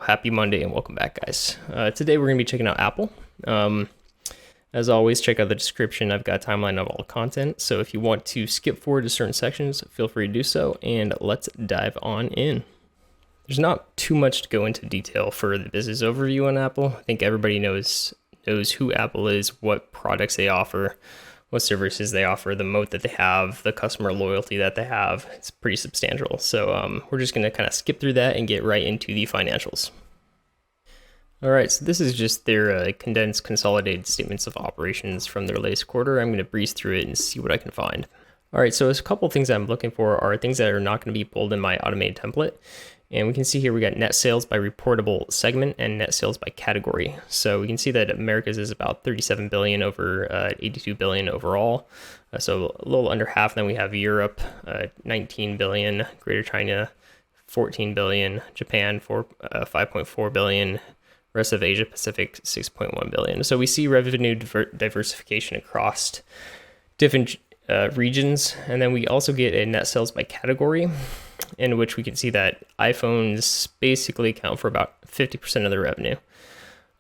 happy Monday and welcome back, guys. Today we're going to be checking out Apple. As always, check out the description. I've got a timeline of all the content, so if you want to skip forward to certain sections, feel free to do so, and let's dive on in. There's not too much to go into detail for the business overview on Apple. I think everybody knows who Apple is, what products they offer, what services they offer, the moat that they have, the customer loyalty that they have. It's pretty substantial. So we're just going to kind of skip through that and get right into the financials. All right, so this is just their condensed consolidated statements of operations from their latest quarter. I'm going to breeze through it and see what I can find. All right, so there's a couple of things I'm looking for are things that are not going to be pulled in my automated template. And we can see here we got net sales by reportable segment and net sales by category. So we can see that Americas is about 37 billion over 82 billion overall. So a little under half. Then we have Europe, 19 billion, Greater China, 14 billion, Japan, 5.4 billion, rest of Asia Pacific, 6.1 billion. So we see revenue diversification across different regions. And then we also get a net sales by category, in which we can see that iPhones basically account for about 50% of the revenue.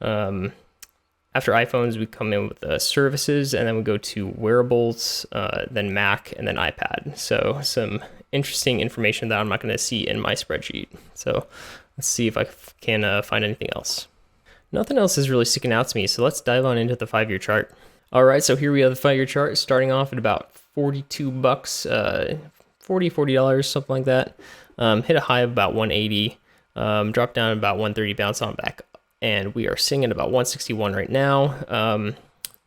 After iPhones, we come in with services, and then we go to wearables, then Mac, and then iPad. So some interesting information that I'm not going to see in my spreadsheet. So let's see if I can find anything else. Nothing else is really sticking out to me, so let's dive on into the 5-year chart. All right, so here we have the 5-year chart, starting off at about $42, $40, something like that. Hit a high of about 180, dropped down about 130, bounce on back, and we are sitting at about 161 right now.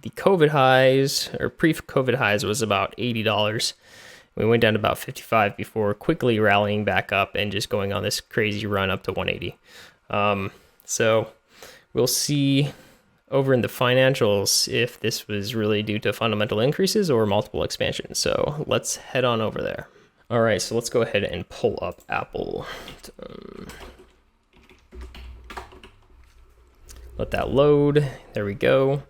The COVID highs, or pre-COVID highs, was about $80. We went down to about 55 before quickly rallying back up and just going on this crazy run up to 180. So we'll see over in the financials if this was really due to fundamental increases or multiple expansions. So let's head on over there. All right, so let's go ahead and pull up Apple. Let that load. There we go.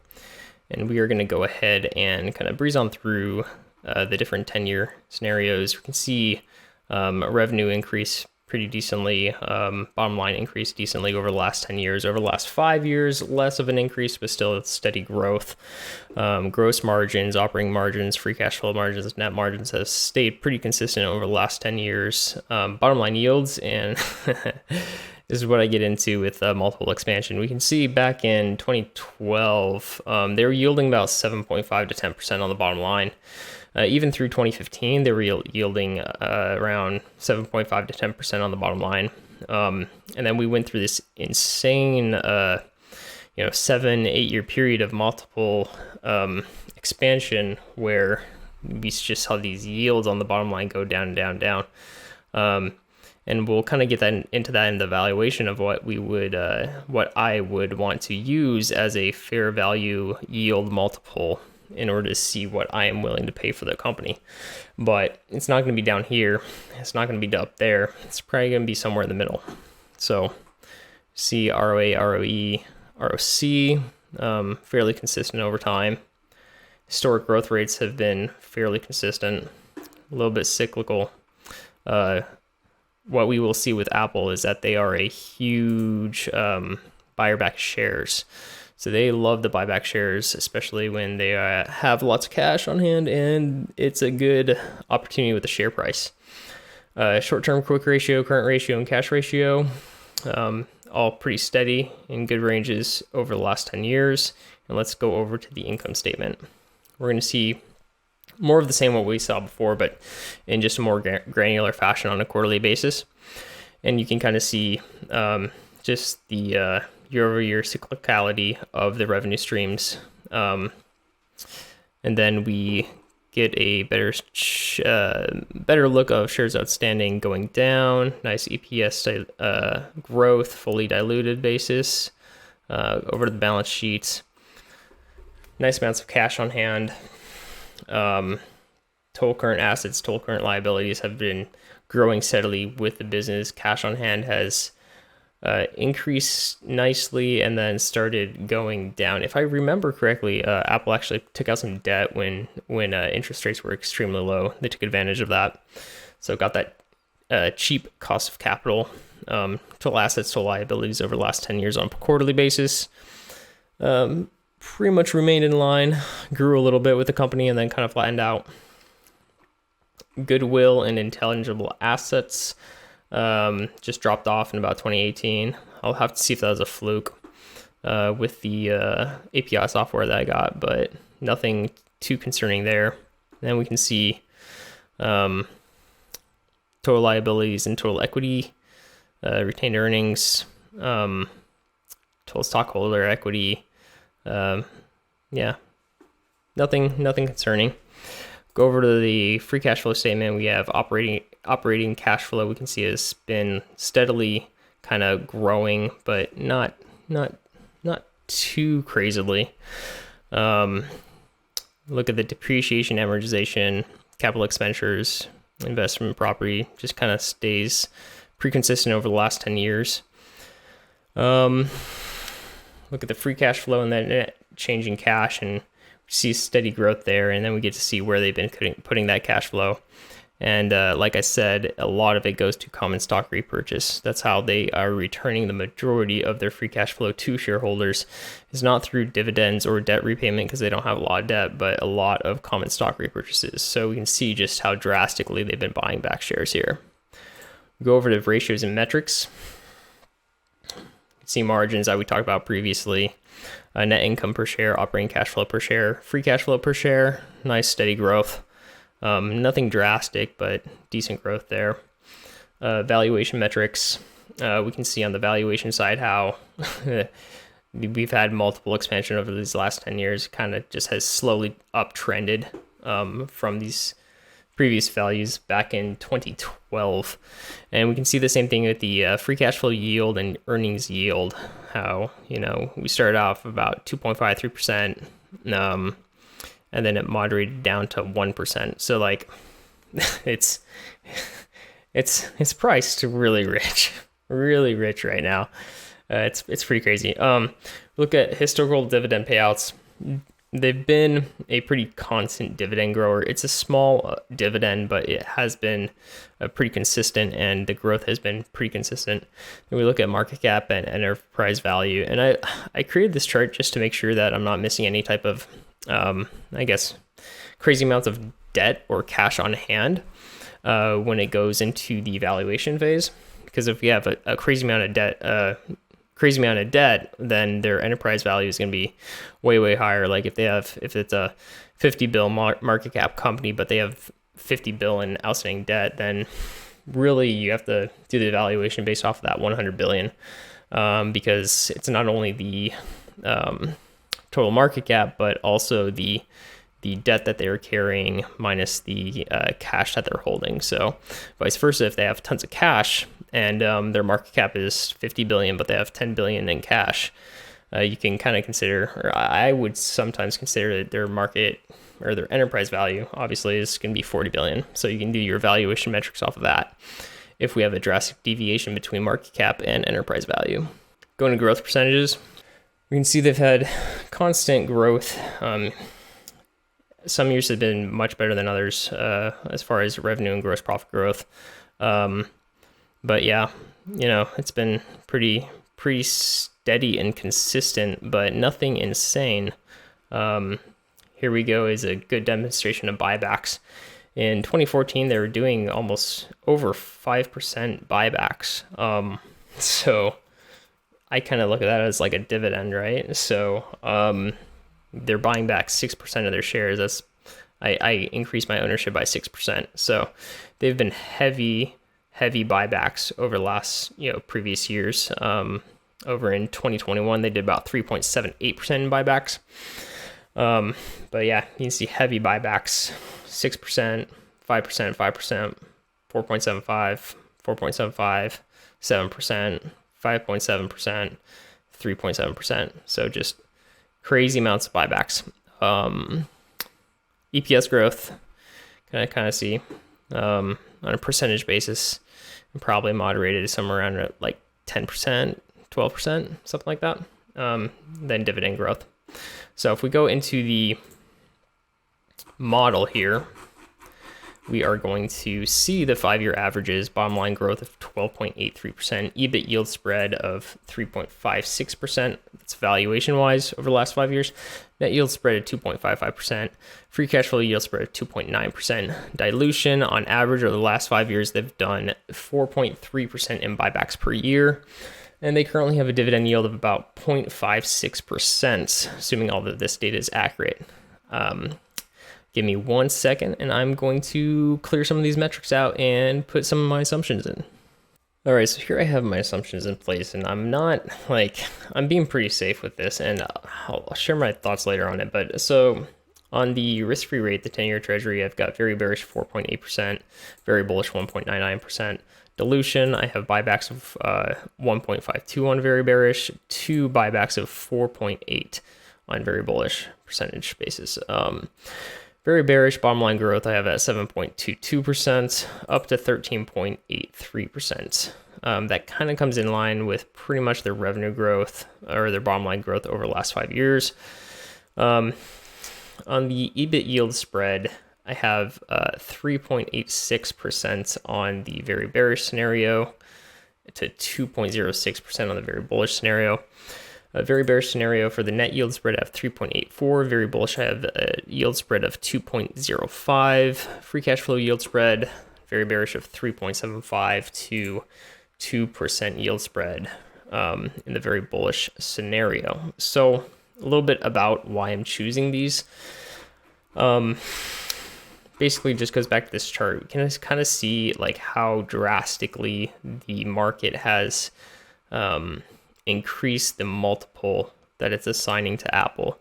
And we are going to go ahead and kind of breeze on through the different 10-year scenarios. We can see revenue increase pretty decently, bottom line increase decently over the last 10 years. Over the last 5 years, less of an increase, but still steady growth. Gross margins, operating margins, free cash flow margins, net margins have stayed pretty consistent over the last 10 years. Bottom line yields, and this is what I get into with multiple expansion. We can see back in 2012, they were yielding about 7.5 to 10% on the bottom line. Even through 2015, they were yielding around 7.5 to 10% on the bottom line. And then we went through this insane, 7-8 year period of multiple expansion where we just saw these yields on the bottom line go down and down and down. And we'll kind of get that into that in the valuation of what we would, what I would want to use as a fair value yield multiple in order to see what I am willing to pay for the company. But it's not going to be down here. It's not going to be up there. It's probably going to be somewhere in the middle. So see ROA, ROE, ROC, fairly consistent over time. Historic growth rates have been fairly consistent, a little bit cyclical. What we will see with Apple is that they are a huge buyer back shares. So they love to buy back shares, especially when they have lots of cash on hand, and it's a good opportunity with the share price. Short-term quick ratio, current ratio, and cash ratio, all pretty steady in good ranges over the last 10 years. And let's go over to the income statement. We're going to see more of the same what we saw before, but in just a more granular fashion on a quarterly basis. And you can kind of see just the year-over-year cyclicality of the revenue streams. And then we get a better look of shares outstanding going down, nice EPS growth, fully diluted basis over to the balance sheet. Nice amounts of cash on hand. Total current assets, total current liabilities have been growing steadily with the business. Cash on hand has increased nicely and then started going down. If I remember correctly, Apple actually took out some debt when interest rates were extremely low. They took advantage of that. So got that cheap cost of capital, total assets to liabilities over the last 10 years on a quarterly basis. Pretty much remained in line, grew a little bit with the company, and then kind of flattened out. Goodwill and intangible assets just dropped off in about 2018. I'll have to see if that was a fluke with the API software that I got, but nothing too concerning there. Then we can see total liabilities and total equity, retained earnings, total stockholder equity. Yeah, nothing concerning. Go over to the free cash flow statement. We have operating cash flow. We can see has been steadily kind of growing, but not too crazily. Look at the depreciation, amortization, capital expenditures, investment property, just kind of stays pretty consistent over the last 10 years. Look at the free cash flow and then net change in cash, and see steady growth there, and then we get to see where they've been putting that cash flow. And like I said, a lot of it goes to common stock repurchase. That's how they are returning the majority of their free cash flow to shareholders. It's not through dividends or debt repayment because they don't have a lot of debt, but a lot of common stock repurchases. So we can see just how drastically they've been buying back shares here. Go over to ratios and metrics. See margins that we talked about previously. Net income per share, operating cash flow per share, free cash flow per share, nice steady growth. Nothing drastic, but decent growth there. Valuation metrics. We can see on the valuation side how we've had multiple expansion over these last 10 years. Kind of just has slowly uptrended from these previous values back in 2012. And we can see the same thing with the free cash flow yield and earnings yield, how, we started off about 2.53%, and then it moderated down to 1%. So like it's priced really rich right now. It's pretty crazy. Look at historical dividend payouts. They've been a pretty constant dividend grower. It's a small dividend, but it has been pretty consistent, and the growth has been pretty consistent. And we look at market cap and enterprise value, and I created this chart just to make sure that I'm not missing any type of, crazy amounts of debt or cash on hand when it goes into the valuation phase. Because if we have a crazy amount of debt, then their enterprise value is going to be way higher. Like if it's a 50 bill market cap company, but they have 50 bill in outstanding debt, then really you have to do the evaluation based off of that 100 billion, because it's not only the total market cap, but also the debt that they're carrying minus the cash that they're holding. So vice versa, if they have tons of cash and their market cap is 50 billion, but they have 10 billion in cash, you can kind of consider, or I would sometimes consider their market or their enterprise value obviously is going to be 40 billion. So you can do your valuation metrics off of that if we have a drastic deviation between market cap and enterprise value. Going to growth percentages, we can see they've had constant growth. Some years have been much better than others as far as revenue and gross profit growth. But yeah, it's been pretty steady and consistent, but nothing insane. Here we go is a good demonstration of buybacks. In 2014, they were doing almost over 5% buybacks. So I kind of look at that as like a dividend, right? So they're buying back 6% of their shares. I increased my ownership by 6%. So they've been heavy buybacks over the last previous years. Over in 2021, they did about 3.78% in buybacks. But yeah, you can see heavy buybacks: 6%, 5%, 5%, 4.75, 4.75, 7%, 5.7%, 3.7%. So just crazy amounts of buybacks. EPS growth, kind of see on a percentage basis, and probably moderated somewhere around like 10%, 12%, something like that. Then dividend growth. So if we go into the model here, we are going to see the 5-year averages, bottom line growth of 12.83%, EBIT yield spread of 3.56%. That's valuation wise over the last 5 years. Net yield spread at 2.55%, free cash flow yield spread at 2.9%. Dilution on average over the last 5 years, they've done 4.3% in buybacks per year. And they currently have a dividend yield of about 0.56%, assuming all of this data is accurate. Give me 1 second, and I'm going to clear some of these metrics out and put some of my assumptions in. All right, so here I have my assumptions in place, and I'm being pretty safe with this, and I'll share my thoughts later on it. But so on the risk-free rate, the 10-year treasury, I've got very bearish 4.8%, very bullish 1.99%. Dilution, I have buybacks of 1.52 on very bearish, 2 buybacks of 4.8 on very bullish percentage basis. Very bearish bottom line growth, I have at 7.22% up to 13.83%. That kind of comes in line with pretty much their revenue growth or their bottom line growth over the last 5 years. On the EBIT yield spread, I have 3.86% on the very bearish scenario to 2.06% on the very bullish scenario. A very bearish scenario for the net yield spread, I have 3.84. Very bullish, I have a yield spread of 2.05. Free cash flow yield spread, very bearish of 3.75 to 2% yield spread in the very bullish scenario. So a little bit about why I'm choosing these. Basically just goes back to this chart. We can kind of see like how drastically the market has increased the multiple that it's assigning to Apple.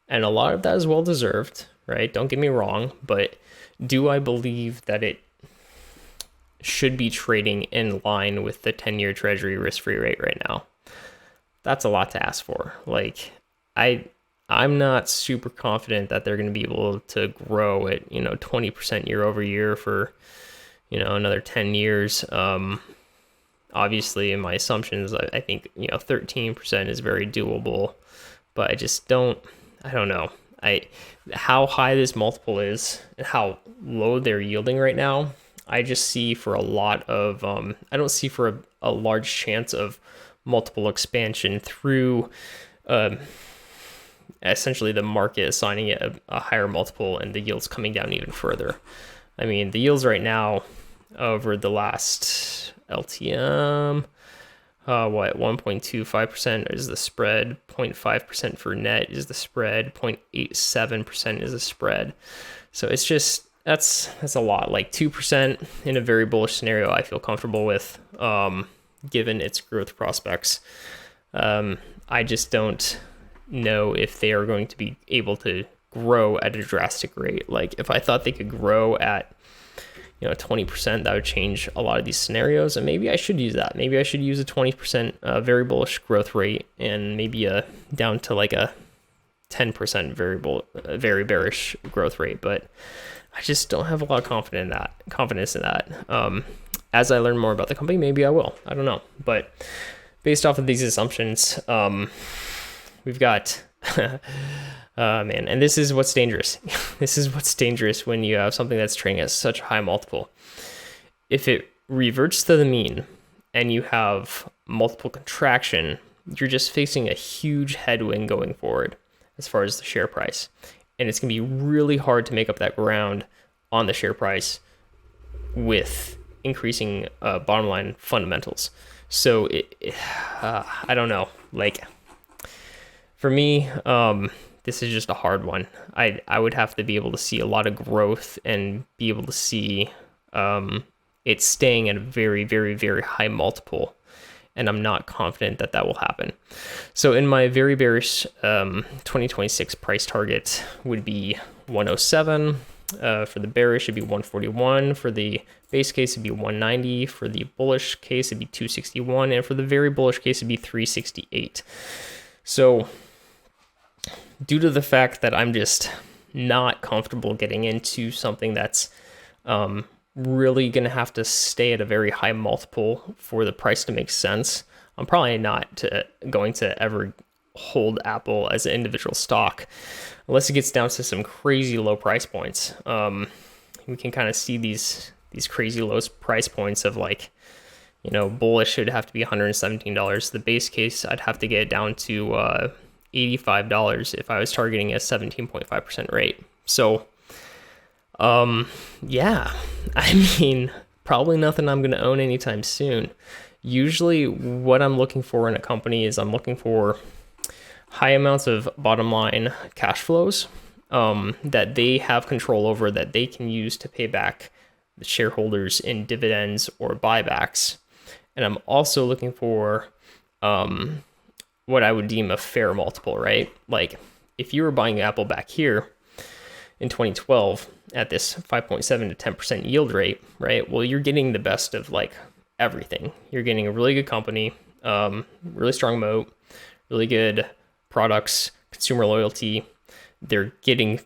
And a lot of that is well deserved, right? Don't get me wrong, but do I believe that it should be trading in line with the 10-year treasury risk-free rate right now? That's a lot to ask for. Like I'm not super confident that they're going to be able to grow at, 20% year over year for, another 10 years. Obviously in my assumptions, I think, 13% is very doable, but I don't know. How high this multiple is and how low they're yielding right now, I just see for a lot of, I don't see for a large chance of multiple expansion through, essentially the market assigning it a higher multiple and the yields coming down even further. I mean, the yields right now over the last LTM, 1.25% is the spread, 0.5% for net is the spread, 0.87% is the spread. So it's just, that's a lot. Like 2% in a very bullish scenario, I feel comfortable with, given its growth prospects. I just don't know if they are going to be able to grow at a drastic rate. Like if I thought they could grow at 20%, that would change a lot of these scenarios, and maybe I should use that. Maybe I should use a 20% very bullish growth rate and maybe down to like a 10% very bearish growth rate. But I just don't have a lot of confidence in that. As I learn more about the company, maybe I will. I don't know. But based off of these assumptions, we've got, and this is what's dangerous. This is what's dangerous when you have something that's trading at such a high multiple. If it reverts to the mean and you have multiple contraction, you're just facing a huge headwind going forward as far as the share price. And it's going to be really hard to make up that ground on the share price with increasing bottom line fundamentals. So I don't know. Like for me, this is just a hard one. I would have to be able to see a lot of growth and be able to see it staying at a very, very, very high multiple. And I'm not confident that will happen. So in my very bearish 2026 price target would be 107. For the bearish, it'd be 141. For the base case, it'd be 190. For the bullish case, it'd be 261. And for the very bullish case, it'd be 368. So due to the fact that I'm just not comfortable getting into something that's really going to have to stay at a very high multiple for the price to make sense, I'm probably not going to ever hold Apple as an individual stock unless it gets down to some crazy low price points. we can kind of see these crazy low price points of like, you know, bullish should have to be $117. The base case, I'd have to get it down to $85 if I was targeting a 17.5% rate. So, yeah, I mean, probably nothing I'm going to own anytime soon. Usually what I'm looking for in a company is I'm looking for high amounts of bottom line cash flows that they have control over, that they can use to pay back the shareholders in dividends or buybacks. And I'm also looking for what I would deem a fair multiple, right? Like if you were buying Apple back here in 2012 at this 5.7 to 10% yield rate, right? Well, you're getting the best of like everything. You're getting a really good company, really strong moat, really good products, consumer loyalty. They're getting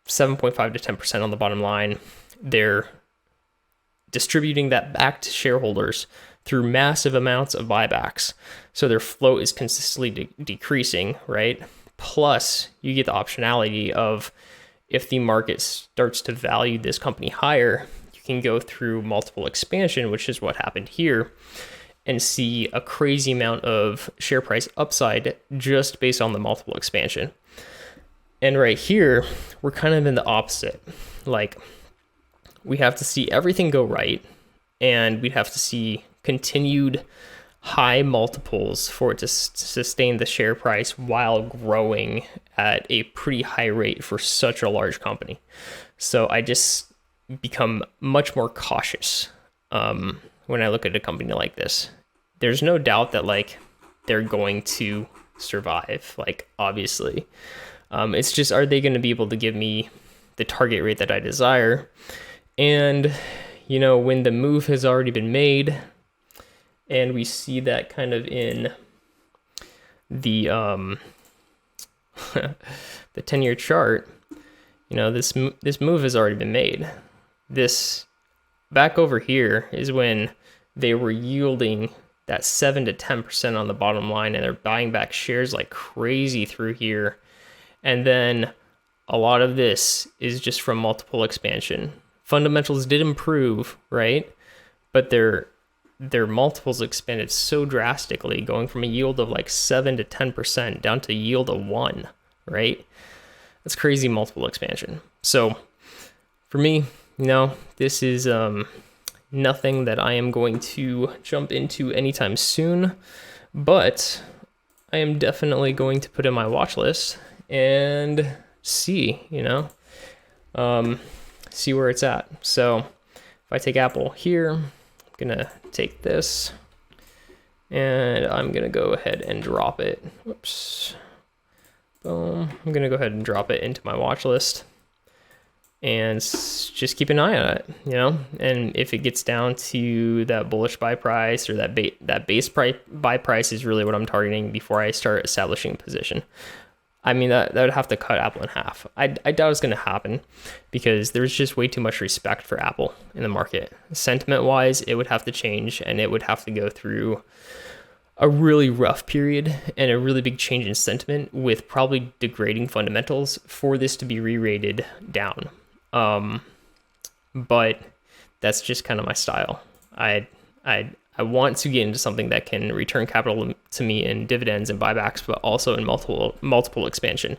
7.5 to 10% on the bottom line. They're distributing that back to shareholders through massive amounts of buybacks. So their float is consistently decreasing, right? Plus, you get the optionality of if the market starts to value this company higher, you can go through multiple expansion, which is what happened here, and see a crazy amount of share price upside just based on the multiple expansion. And right here, we're kind of in the opposite. Like, we have to see everything go right, and we'd have to see continued high multiples for it to sustain the share price while growing at a pretty high rate for such a large company. So I just become much more cautious when I look at a company like this. There's no doubt that like they're going to survive, like obviously. It's just, are they going to be able to give me the target rate that I desire? And, you know, when the move has already been made, and we see that kind of in the the 10-year chart, you know, this move has already been made. This back over here is when they were yielding that 7 to 10% on the bottom line, and they're buying back shares like crazy through here. And then a lot of this is just from multiple expansion. Fundamentals did improve, right? But their multiples expanded so drastically, going from a yield of like 7 to 10% down to a yield of 1, right? That's crazy multiple expansion. So for me, you know, this is nothing that I am going to jump into anytime soon, but I am definitely going to put in my watch list and see, you know, see where it's at. So if I take Apple here, I'm gonna take this and I'm gonna go ahead and drop it. Whoops. Boom. I'm gonna go ahead and drop it into my watch list and just keep an eye on it, you know. And if it gets down to that bullish buy price or that base price buy price is really what I'm targeting before I start establishing a position. I mean, that would have to cut Apple in half. I doubt it's going to happen because there's just way too much respect for Apple in the market. Sentiment-wise, it would have to change, and it would have to go through a really rough period and a really big change in sentiment with probably degrading fundamentals for this to be re-rated down. But that's just kind of my style. I want to get into something that can return capital to me in dividends and buybacks, but also in multiple expansion.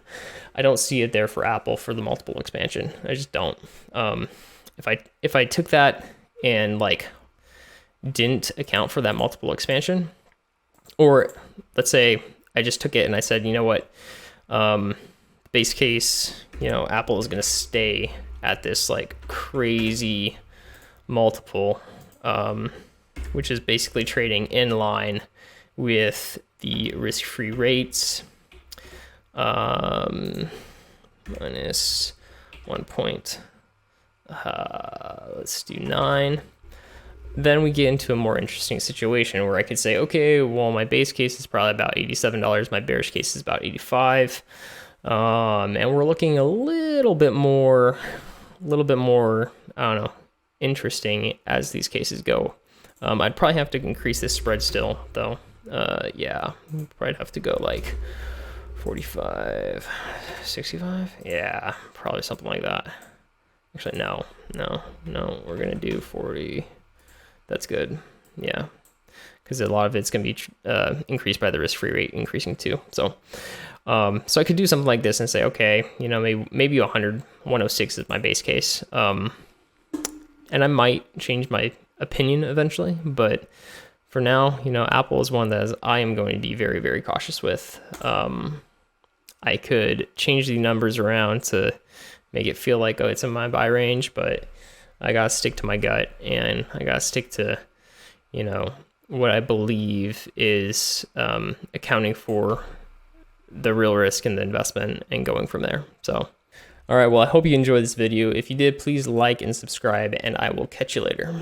I don't see it there for Apple for the multiple expansion. I just don't. If I took that and like didn't account for that multiple expansion, or let's say I just took it and I said, you know what, base case, you know, Apple is going to stay at this like crazy multiple, which is basically trading in line with the risk-free rates, minus 1 point, let's do 9. Then we get into a more interesting situation where I could say, okay, well, my base case is probably about $87. My bearish case is about 85. And we're looking a little bit more, I don't know, interesting as these cases go. I'd probably have to increase this spread still, though. Yeah, probably have to go like 45, 65. Yeah, probably something like that. Actually, no, we're gonna do 40. That's good. Yeah, because a lot of it's gonna be increased by the risk-free rate increasing too. So, so I could do something like this and say, okay, you know, maybe 106 is my base case. And I might change my opinion eventually, but for now, you know, Apple is one that I am going to be very, very cautious with. I could change the numbers around to make it feel like, oh, it's in my buy range, but I gotta stick to my gut, and I gotta stick to, you know, what I believe is accounting for the real risk in the investment and going from there. So, all right, well, I hope you enjoyed this video. If you did, please like and subscribe, and I will catch you later.